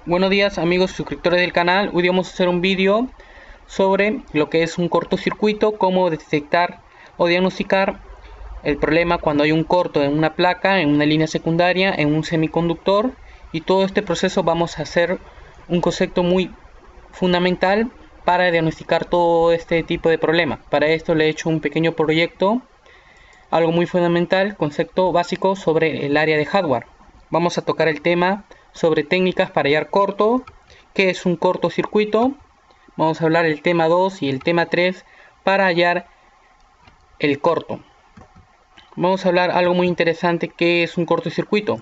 Buenos días amigos suscriptores del canal. Hoy vamos a hacer un vídeo sobre lo que es un cortocircuito, cómo detectar o diagnosticar el problema cuando hay un corto en una placa, en una línea secundaria, en un semiconductor. Y todo este proceso vamos a hacer un concepto muy fundamental para diagnosticar todo este tipo de problema. Para esto le he hecho un pequeño proyecto, algo muy fundamental, concepto básico sobre el área de hardware. Vamos a tocar el tema sobre técnicas para hallar corto, qué es un cortocircuito. Vamos a hablar el tema 2 y el tema 3 para hallar el corto. Vamos a hablar algo muy interesante, qué es un cortocircuito.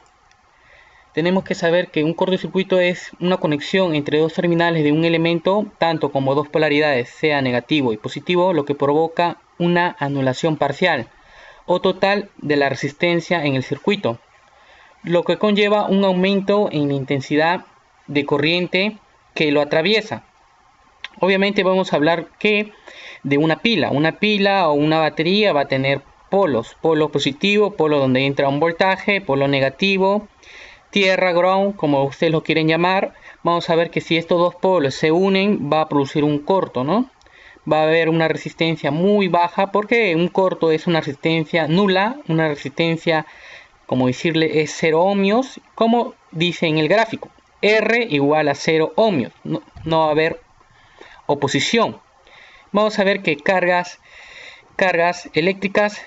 Tenemos que saber que un cortocircuito es una conexión entre dos terminales de un elemento, tanto como dos polaridades, sea negativo y positivo, lo que provoca una anulación parcial o total de la resistencia en el circuito, lo que conlleva un aumento en la intensidad de corriente que lo atraviesa. Obviamente vamos a hablar que de una pila o una batería va a tener polos, polo positivo, polo donde entra un voltaje, polo negativo, tierra, ground, como ustedes lo quieren llamar. Vamos a ver que si estos dos polos se unen va a producir un corto, ¿no? Va a haber una resistencia muy baja, porque un corto es una resistencia nula, una resistencia, como decirle, es 0 ohmios, como dice en el gráfico, R igual a 0 ohmios, no va a haber oposición. Vamos a ver que cargas eléctricas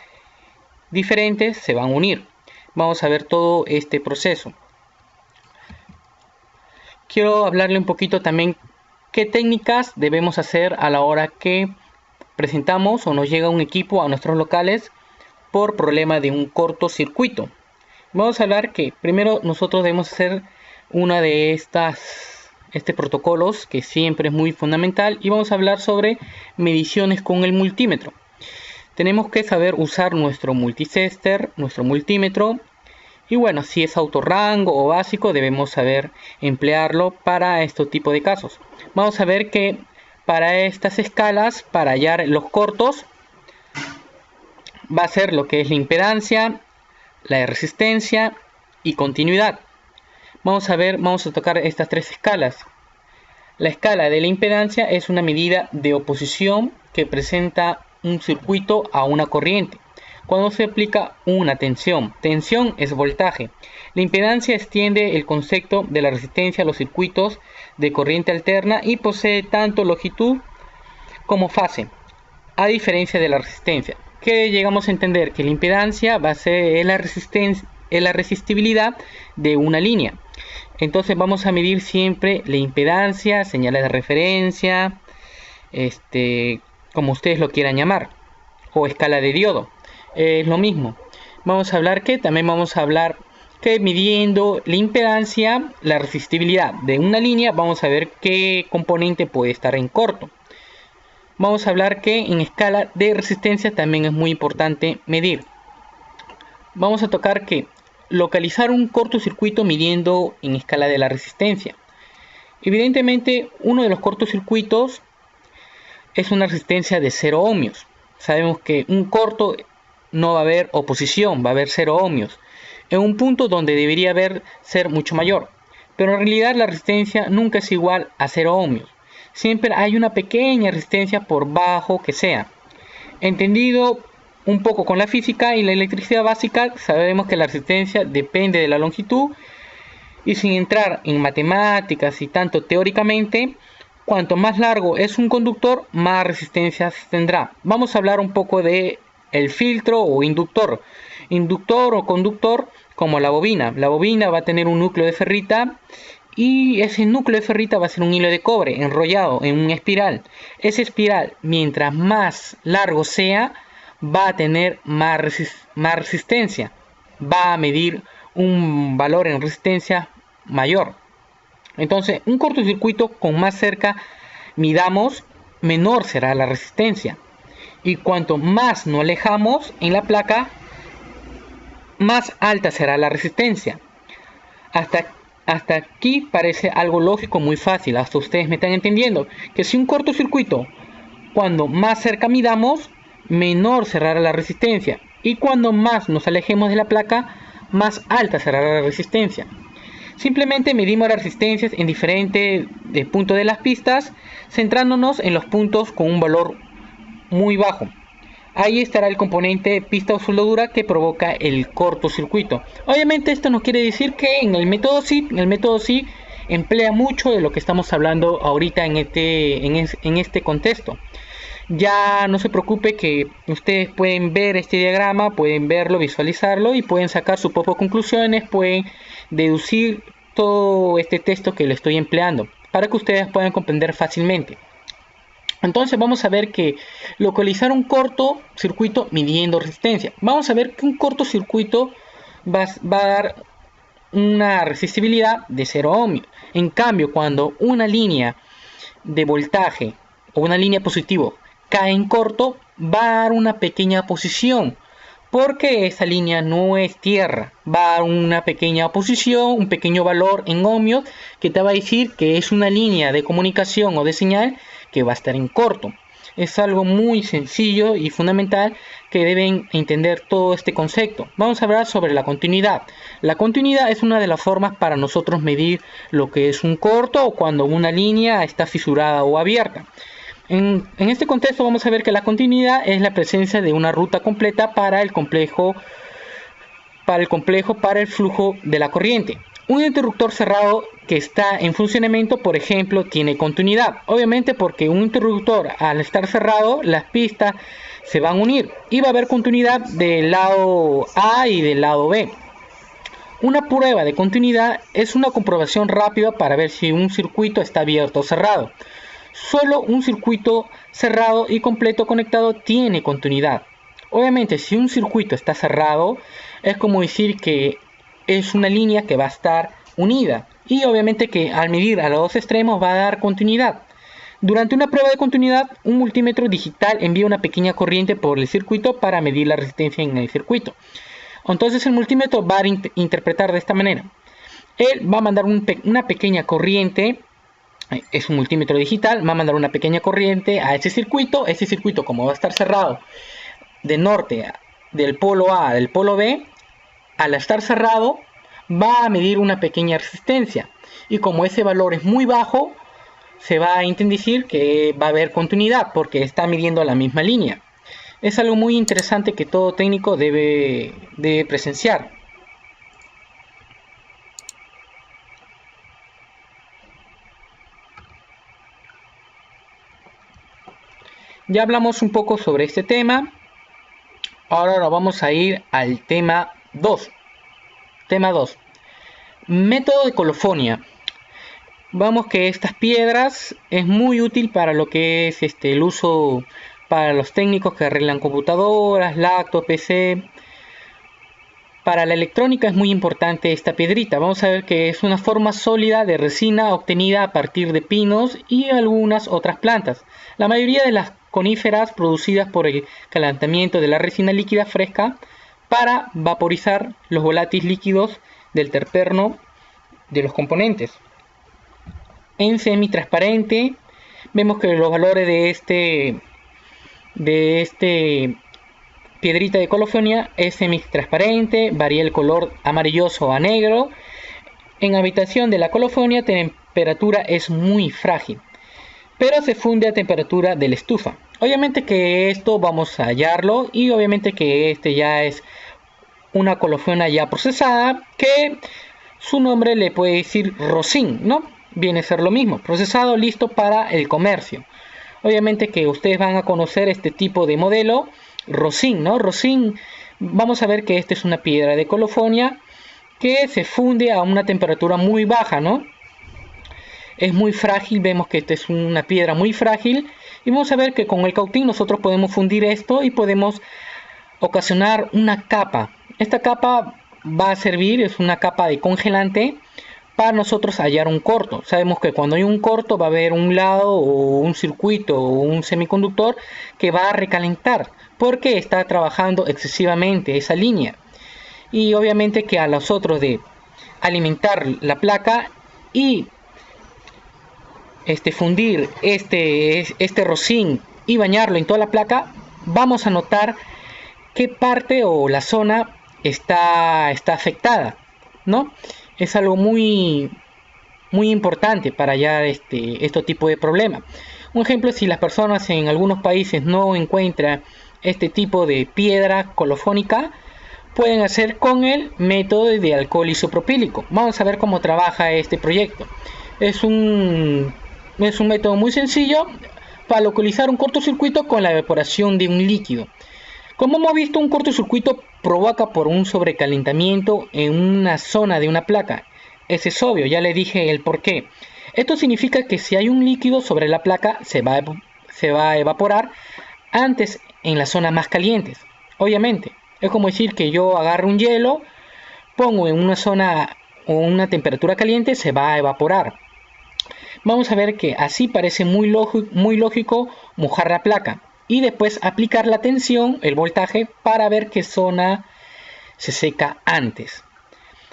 diferentes se van a unir. Vamos a ver todo este proceso. Quiero hablarle un poquito también qué técnicas debemos hacer a la hora que presentamos o nos llega un equipo a nuestros locales por problema de un cortocircuito. Vamos a hablar que primero nosotros debemos hacer una de estos protocolos que siempre es muy fundamental, y vamos a hablar sobre mediciones con el multímetro. Tenemos que saber usar nuestro multitester, nuestro multímetro. Y bueno, si es autorrango o básico, debemos saber emplearlo para este tipo de casos. Vamos a ver que para estas escalas, para hallar los cortos, va a ser lo que es la impedancia, la resistencia y continuidad. Vamos a tocar estas tres escalas. La escala de la impedancia es una medida de oposición que presenta un circuito a una corriente cuando se aplica una tensión. Tensión es voltaje. La impedancia extiende el concepto de la resistencia a los circuitos de corriente alterna y posee tanto longitud como fase, a diferencia de la resistencia, que llegamos a entender que la impedancia va a ser la resistibilidad de una línea. Entonces vamos a medir siempre la impedancia, señales de referencia, como ustedes lo quieran llamar, o escala de diodo. Es lo mismo. Vamos a hablar que midiendo la impedancia, la resistibilidad de una línea, vamos a ver qué componente puede estar en corto. Vamos a hablar que en escala de resistencia también es muy importante medir. Vamos a tocar que localizar un cortocircuito midiendo en escala de la resistencia. Evidentemente, uno de los cortocircuitos es una resistencia de 0 ohmios. Sabemos que un corto no va a haber oposición, va a haber 0 ohmios, en un punto donde debería ser mucho mayor. Pero en realidad la resistencia nunca es igual a 0 ohmios. Siempre hay una pequeña resistencia, por bajo que sea. Entendido un poco con la física y la electricidad básica, sabemos que la resistencia depende de la longitud, y sin entrar en matemáticas y tanto teóricamente, cuanto más largo es un conductor, más resistencia tendrá. Vamos a hablar un poco de el filtro o inductor o conductor, como la bobina. La bobina va a tener un núcleo de ferrita, y ese núcleo de ferrita va a ser un hilo de cobre enrollado en una espiral. Esa espiral, mientras más largo sea, va a tener más resistencia, va a medir un valor en resistencia mayor. Entonces, un cortocircuito, con más cerca midamos, menor será la resistencia. Y cuanto más nos alejamos en la placa, más alta será la resistencia. Hasta aquí parece algo lógico, muy fácil. Hasta ustedes me están entendiendo que si un cortocircuito, cuando más cerca midamos, menor será la resistencia. Y cuando más nos alejemos de la placa, más alta será la resistencia. Simplemente medimos las resistencias en diferentes puntos de las pistas, centrándonos en los puntos con un valor muy bajo. Ahí estará el componente pista o soldadura que provoca el cortocircuito. Obviamente esto no quiere decir que en el método SIG emplea mucho de lo que estamos hablando ahorita en este contexto. Ya no se preocupe, que ustedes pueden ver este diagrama, pueden verlo, visualizarlo y pueden sacar sus propias conclusiones, pueden deducir todo este texto que le estoy empleando para que ustedes puedan comprender fácilmente. Entonces vamos a ver que localizar un cortocircuito midiendo resistencia. Vamos a ver que un cortocircuito va a dar una resistibilidad de 0 ohmios. En cambio, cuando una línea de voltaje o una línea positivo cae en corto, va a dar una pequeña posición, porque esa línea no es tierra, va a dar una pequeña posición, un pequeño valor en ohmios que te va a decir que es una línea de comunicación o de señal que va a estar en corto. Es algo muy sencillo y fundamental que deben entender todo este concepto. Vamos a hablar sobre la continuidad. La continuidad es una de las formas para nosotros medir lo que es un corto o cuando una línea está fisurada o abierta. En este contexto vamos a ver que la continuidad es la presencia de una ruta completa para el complejo, para el flujo de la corriente. Un interruptor cerrado que está en funcionamiento, por ejemplo, tiene continuidad. Obviamente porque un interruptor, al estar cerrado, las pistas se van a unir y va a haber continuidad del lado A y del lado B. Una prueba de continuidad es una comprobación rápida para ver si un circuito está abierto o cerrado. Solo un circuito cerrado y completo conectado tiene continuidad. Obviamente, si un circuito está cerrado, es como decir que es una línea que va a estar unida. Y obviamente que al medir a los dos extremos va a dar continuidad. Durante una prueba de continuidad, un multímetro digital envía una pequeña corriente por el circuito para medir la resistencia en el circuito. Entonces el multímetro va a interpretar de esta manera. Él va a mandar una pequeña corriente. Es un multímetro digital, va a mandar una pequeña corriente a ese circuito. Ese circuito, como va a estar cerrado de norte, del polo A del polo B, al estar cerrado va a medir una pequeña resistencia. Y como ese valor es muy bajo, se va a decir que va a haber continuidad porque está midiendo la misma línea. Es algo muy interesante que todo técnico debe presenciar. Ya hablamos un poco sobre este tema. Ahora vamos a ir al tema 2. Tema 2. Método de colofonia. Vamos que estas piedras es muy útil para lo que es el uso para los técnicos que arreglan computadoras, laptops, PC. Para la electrónica es muy importante esta piedrita. Vamos a ver que es una forma sólida de resina obtenida a partir de pinos y algunas otras plantas. La mayoría de las coníferas producidas por el calentamiento de la resina líquida fresca para vaporizar los volátiles líquidos del terpeno de los componentes. En semitransparente vemos que los valores de este piedrita de colofonia es semitransparente, varía el color amarilloso a negro. En habitación de la colofonia, temperatura es muy frágil, pero se funde a temperatura de la estufa. Obviamente que esto vamos a hallarlo y obviamente que ya es una colofonia ya procesada, que su nombre le puede decir rosin, ¿no? Viene a ser lo mismo, procesado, listo para el comercio. Obviamente que ustedes van a conocer este tipo de modelo, rosin, ¿no? Rosin, vamos a ver que esta es una piedra de colofonia que se funde a una temperatura muy baja, ¿no? Es muy frágil, vemos que esta es una piedra muy frágil y vamos a ver que con el cautín nosotros podemos fundir esto y podemos ocasionar una capa. Esta capa va a servir, es una capa de congelante para nosotros hallar un corto. Sabemos que cuando hay un corto va a haber un lado o un circuito o un semiconductor que va a recalentar porque está trabajando excesivamente esa línea. Y obviamente que a nosotros de alimentar la placa y fundir este rosin y bañarlo en toda la placa, vamos a notar qué parte o la zona está afectada, ¿no? Es algo muy importante para hallar este tipo de problema. Un ejemplo, si las personas en algunos países no encuentran este tipo de piedra colofónica, pueden hacer con el método de alcohol isopropílico. Vamos a ver cómo trabaja este proyecto. Es un método muy sencillo para localizar un cortocircuito con la evaporación de un líquido. Como hemos visto, un cortocircuito provoca por un sobrecalentamiento en una zona de una placa. Ese es obvio, ya le dije el por qué. Esto significa que si hay un líquido sobre la placa, se va a evaporar antes en las zonas más calientes. Obviamente, es como decir que yo agarro un hielo, pongo en una zona o una temperatura caliente, se va a evaporar. Vamos a ver que así parece muy lógico mojar la placa y después aplicar la tensión, el voltaje, para ver qué zona se seca antes.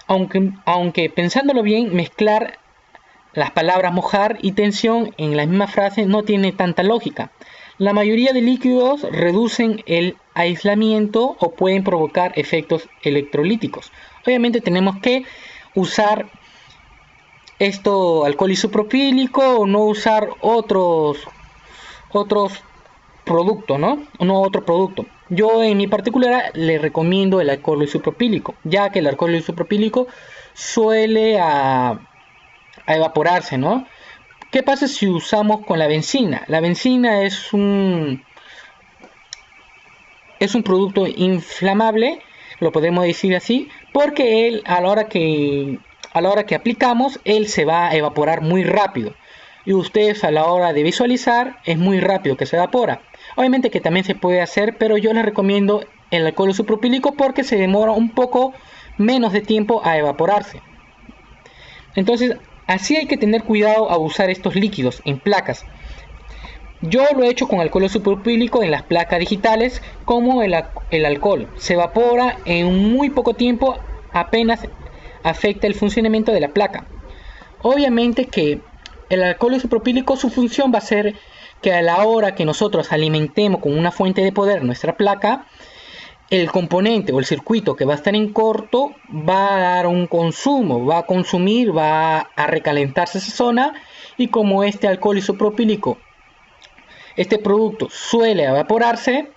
Aunque pensándolo bien, mezclar las palabras mojar y tensión en la misma frase no tiene tanta lógica. La mayoría de líquidos reducen el aislamiento o pueden provocar efectos electrolíticos. Obviamente tenemos que usar alcohol isopropílico o no usar otros productos, no otro producto. Yo en mi particular le recomiendo el alcohol isopropílico, ya que el alcohol isopropílico suele a evaporarse, ¿no? ¿Qué pasa si usamos con la benzina? La benzina es un producto inflamable, lo podemos decir así, porque él a la hora que aplicamos, él se va a evaporar muy rápido. Y ustedes a la hora de visualizar, es muy rápido que se evapora. Obviamente que también se puede hacer, pero yo les recomiendo el alcohol isopropílico porque se demora un poco menos de tiempo a evaporarse. Entonces, así hay que tener cuidado a usar estos líquidos en placas. Yo lo he hecho con alcohol isopropílico en las placas digitales, como el alcohol se evapora en muy poco tiempo, apenas afecta el funcionamiento de la placa. Obviamente que el alcohol isopropílico, su función va a ser que a la hora que nosotros alimentemos con una fuente de poder nuestra placa, el componente o el circuito que va a estar en corto va a dar un consumo, va a consumir, va a recalentarse esa zona, y como este alcohol isopropílico, este producto suele evaporarse,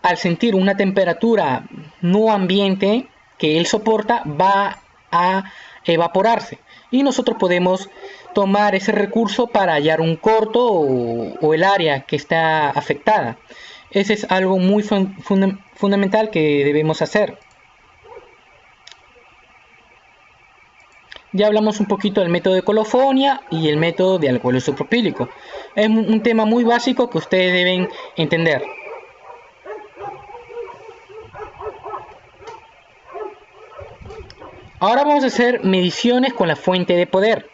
al sentir una temperatura no ambiente que él soporta, va a evaporarse y nosotros podemos tomar ese recurso para hallar un corto o el área que está afectada. Ese es algo muy fundamental que debemos hacer. Ya hablamos un poquito del método de colofonia y el método de alcohol isopropílico. Es un tema muy básico que ustedes deben entender. Ahora vamos a hacer mediciones con la fuente de poder.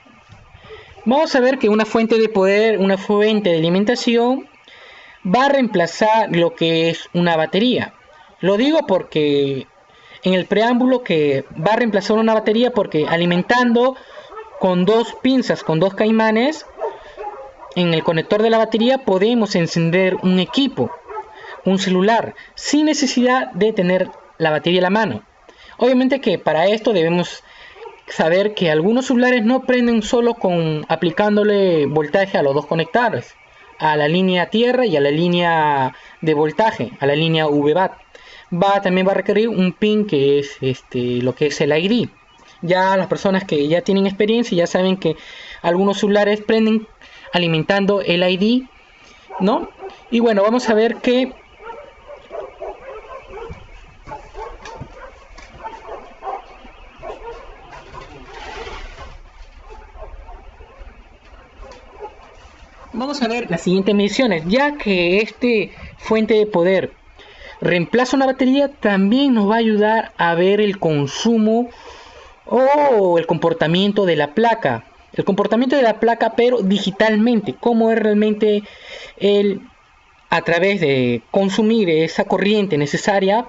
Vamos a ver que una fuente de poder, una fuente de alimentación, va a reemplazar lo que es una batería. Lo digo porque en el preámbulo que va a reemplazar una batería, porque alimentando con dos pinzas, con dos caimanes, en el conector de la batería podemos encender un equipo, un celular, sin necesidad de tener la batería a la mano. Obviamente que para esto debemos saber que algunos celulares no prenden solo con aplicándole voltaje a los dos conectores, a la línea tierra y a la línea de voltaje, a la línea VBAT. También va a requerir un pin que es lo que es el ID. Ya las personas que ya tienen experiencia ya saben que algunos celulares prenden alimentando el ID, ¿no? Y bueno, vamos a ver que vamos a ver las siguientes mediciones. Ya que este fuente de poder reemplaza una batería, también nos va a ayudar a ver el consumo o el comportamiento de la placa. El comportamiento de la placa, pero digitalmente. Cómo es realmente a través de consumir esa corriente necesaria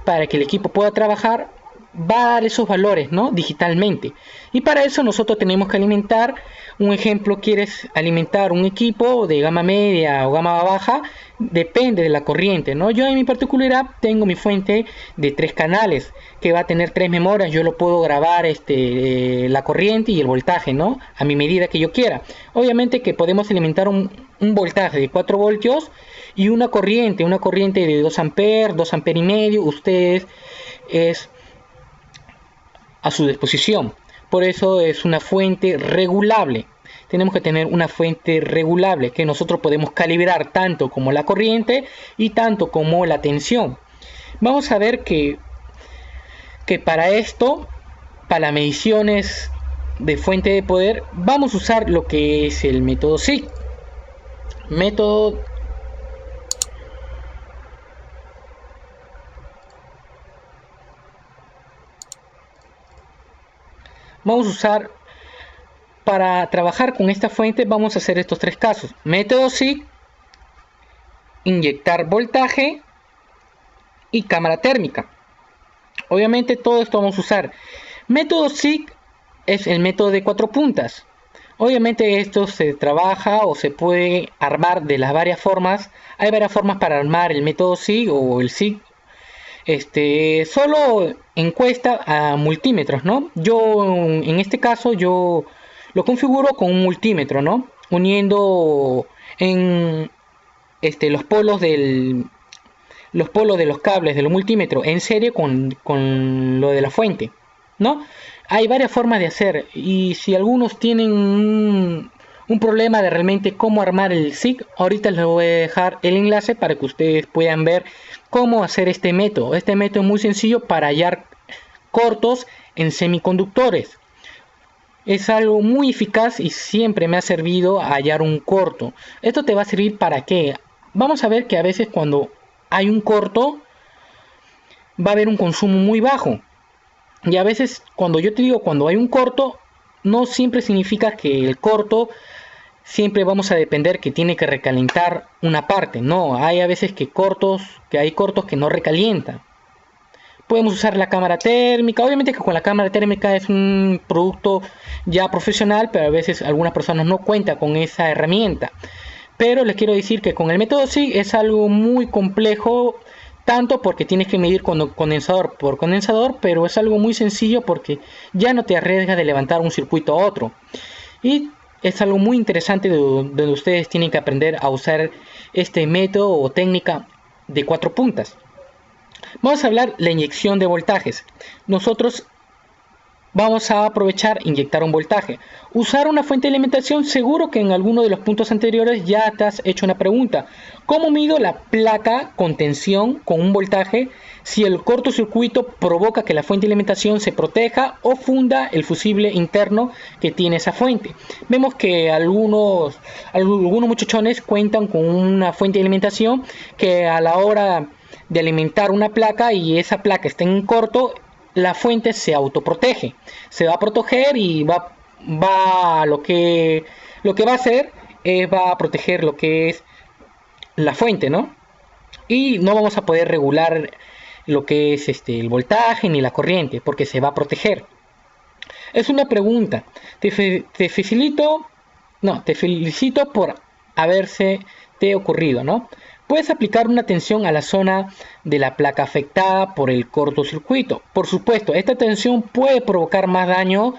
para que el equipo pueda trabajar, va a dar esos valores, ¿no? Digitalmente. Y para eso nosotros tenemos que alimentar, un ejemplo, quieres alimentar un equipo de gama media o gama baja, depende de la corriente, ¿no? Yo en mi particularidad tengo mi fuente de 3 canales que va a tener 3 memorias. Yo lo puedo grabar la corriente y el voltaje, ¿no? A mi medida que yo quiera. Obviamente que podemos alimentar un voltaje de 4 voltios y una corriente de 2 amperes, 2 amperes y medio. Ustedes es a su disposición. Por eso es una fuente regulable. Tenemos que tener una fuente regulable que nosotros podemos calibrar tanto como la corriente y tanto como la tensión. Vamos a ver que para esto, para las mediciones de fuente de poder, vamos a usar lo que es el método SIG. Vamos a usar, para trabajar con esta fuente, vamos a hacer estos 3 casos. Método SIG, inyectar voltaje y cámara térmica. Obviamente todo esto vamos a usar. Método SIG es el método de 4 puntas. Obviamente esto se trabaja o se puede armar de las varias formas. Hay varias formas para armar el método SIG o el SIG. Solo encuesta a multímetros, ¿no? Yo en este caso yo lo configuro con un multímetro, ¿no? Uniendo en los polos de los cables de los multímetros en serie con lo de la fuente, ¿no? Hay varias formas de hacer, y si algunos tienen un problema de realmente cómo armar el SIG, ahorita les voy a dejar el enlace para que ustedes puedan ver cómo hacer este método. Este método es muy sencillo para hallar cortos en semiconductores. Es algo muy eficaz y siempre me ha servido a hallar un corto. Esto te va a servir para qué. Vamos a ver que a veces cuando hay un corto va a haber un consumo muy bajo. Y a veces cuando yo te digo cuando hay un corto, no siempre significa que el corto siempre vamos a depender que tiene que recalentar una parte. No, hay a veces que hay cortos que no recalientan. Podemos usar la cámara térmica. Obviamente que con la cámara térmica es un producto ya profesional, pero a veces algunas personas no cuentan con esa herramienta. Pero les quiero decir que con el método SIG es algo muy complejo, tanto porque tienes que medir condensador por condensador, pero es algo muy sencillo porque ya no te arriesgas de levantar un circuito a otro. Y es algo muy interesante donde ustedes tienen que aprender a usar este método o técnica de 4 puntas. Vamos a hablar de la inyección de voltajes. Nosotros vamos a aprovechar inyectar un voltaje. Usar una fuente de alimentación, seguro que en alguno de los puntos anteriores ya te has hecho una pregunta. ¿Cómo mido la placa con tensión con un voltaje si el cortocircuito provoca que la fuente de alimentación se proteja o funda el fusible interno que tiene esa fuente? Vemos que algunos muchachones cuentan con una fuente de alimentación que a la hora de alimentar una placa y esa placa está en corto, la fuente se autoprotege, se va a proteger y lo que va a hacer es va a proteger lo que es la fuente, ¿no? Y no vamos a poder regular lo que es el voltaje ni la corriente porque se va a proteger. Es una pregunta. Te felicito por haberse te ocurrido, ¿no? Puedes aplicar una tensión a la zona de la placa afectada por el cortocircuito. Por supuesto, esta tensión puede provocar más daño,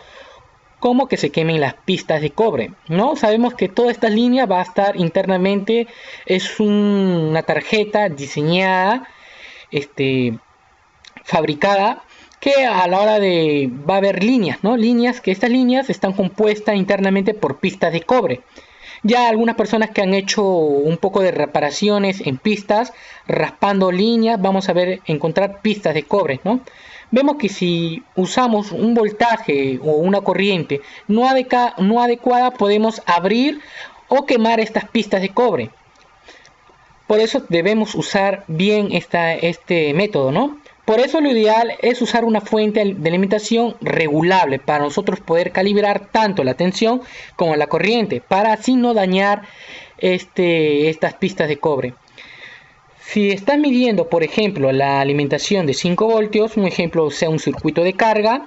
como que se quemen las pistas de cobre, ¿no? Sabemos que toda esta línea va a estar internamente, es una tarjeta diseñada, fabricada, que a la hora va a haber líneas, ¿no? Estas líneas están compuestas internamente por pistas de cobre. Ya algunas personas que han hecho un poco de reparaciones en pistas, raspando líneas, vamos a encontrar pistas de cobre, ¿no? Vemos que si usamos un voltaje o una corriente no adecuada, podemos abrir o quemar estas pistas de cobre. Por eso debemos usar bien este método, ¿no? Por eso lo ideal es usar una fuente de alimentación regulable para nosotros poder calibrar tanto la tensión como la corriente, para así no dañar estas pistas de cobre. Si estás midiendo, por ejemplo, la alimentación de 5 voltios, un ejemplo sea un circuito de carga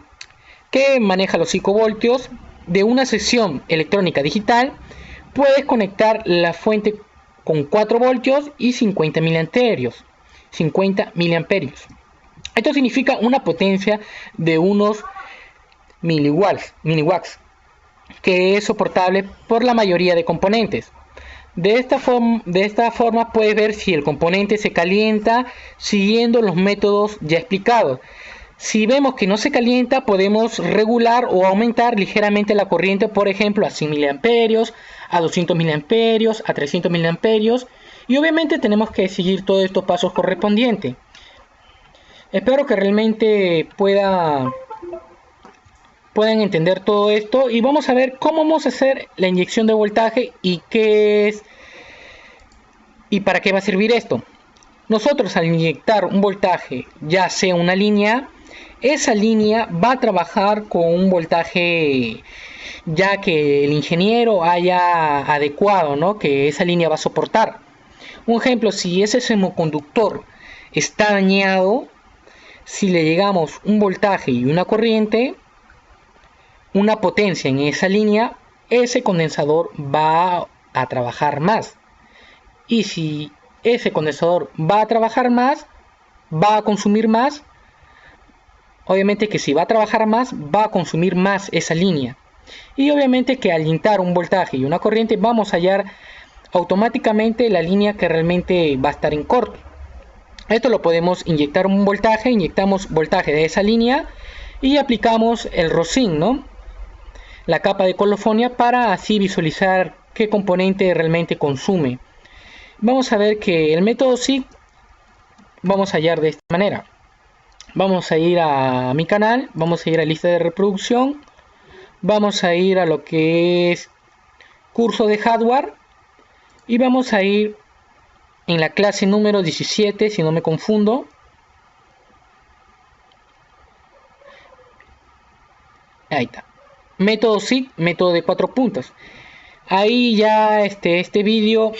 que maneja los 5 voltios de una sección electrónica digital, puedes conectar la fuente con 4 voltios y 50 miliamperios. 50 miliamperios. Esto significa una potencia de unos miliwatts, que es soportable por la mayoría de componentes. De esta forma puedes ver si el componente se calienta siguiendo los métodos ya explicados. Si vemos que no se calienta, podemos regular o aumentar ligeramente la corriente, por ejemplo, a 100 miliamperios, a 200 miliamperios, a 300 miliamperios. Y obviamente tenemos que seguir todos estos pasos correspondientes. Espero que realmente puedan entender todo esto, y vamos a ver cómo vamos a hacer la inyección de voltaje y qué es y para qué va a servir esto. Nosotros, al inyectar un voltaje, ya sea una línea, esa línea va a trabajar con un voltaje ya que el ingeniero haya adecuado, ¿no?, que esa línea va a soportar. Un ejemplo, si ese semiconductor está dañado, si le llegamos un voltaje y una corriente, una potencia en esa línea, ese condensador va a trabajar más. Y si ese condensador va a trabajar más, va a consumir más. Obviamente que si va a trabajar más, va a consumir más esa línea. Y obviamente que al inyectar un voltaje y una corriente, vamos a hallar automáticamente la línea que realmente va a estar en corto. Esto lo podemos inyectar un voltaje, inyectamos voltaje de esa línea y aplicamos el rosin, ¿no?, la capa de colofonia, para así visualizar qué componente realmente consume. Vamos a ver que el método SIG vamos a hallar de esta manera. Vamos a ir a mi canal, vamos a ir a lista de reproducción, vamos a ir a lo que es curso de hardware y vamos a ir en la clase número 17, si no me confundo. Ahí está. Método SIG, método de 4 puntos. Ahí ya este vídeo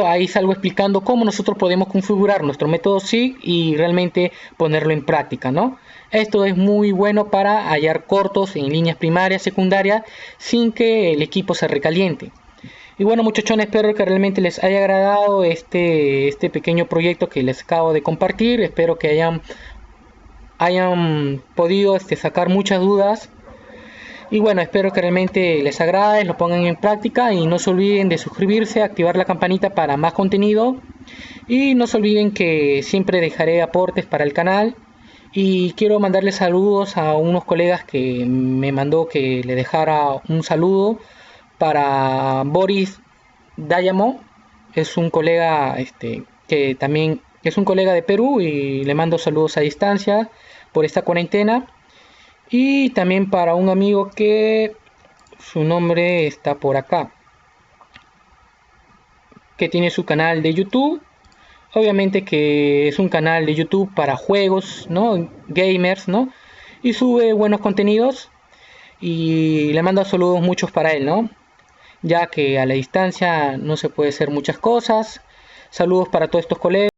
ahí salgo explicando cómo nosotros podemos configurar nuestro método SIG y realmente ponerlo en práctica, ¿no? Esto es muy bueno para hallar cortos en líneas primarias, secundarias, sin que el equipo se recaliente. Y bueno, muchachones, espero que realmente les haya agradado este pequeño proyecto que les acabo de compartir. Espero que hayan podido sacar muchas dudas. Y bueno, espero que realmente les agrade, lo pongan en práctica y no se olviden de suscribirse, activar la campanita para más contenido. Y no se olviden que siempre dejaré aportes para el canal. Y quiero mandarles saludos a unos colegas que me mandó que le dejara un saludo para Boris Dayamo. Es un colega que también es un colega de Perú y le mando saludos a distancia por esta cuarentena. Y también para un amigo que su nombre está por acá, que tiene su canal de YouTube. Obviamente que es un canal de YouTube para juegos, ¿no?, gamers, ¿no?, y sube buenos contenidos. Y le mando saludos muchos para él, ¿no?, ya que a la distancia no se puede hacer muchas cosas. Saludos para todos estos colegas.